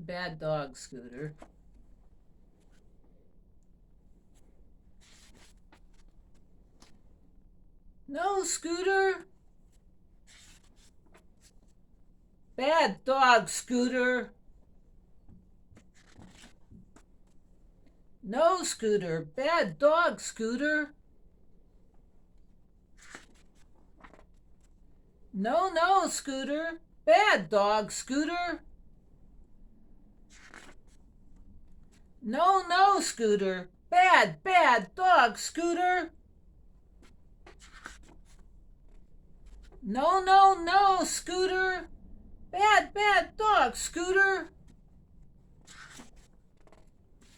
Bad dog, Scooter. No, Scooter. Bad dog, Scooter. No, Scooter. Bad dog, Scooter. No, no, Scooter. Bad dog, Scooter. No, no, Scooter. Bad dog, Scooter. No, no, no, Scooter. Bad dog, Scooter.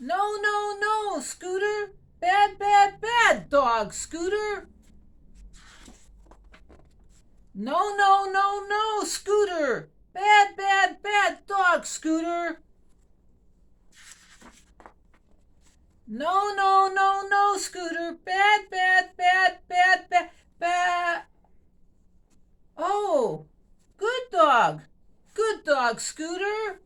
No, no, no, Scooter. Bad dog, Scooter. No, no, no, no, Scooter. Bad dog, Scooter. No, no, no, no, Scooter. Bad. Oh, good dog. Good dog, Scooter.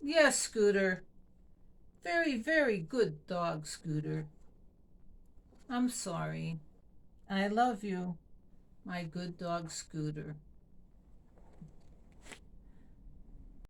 Yes, Scooter. Very good dog, Scooter. I'm sorry. I love you, my good dog, Scooter.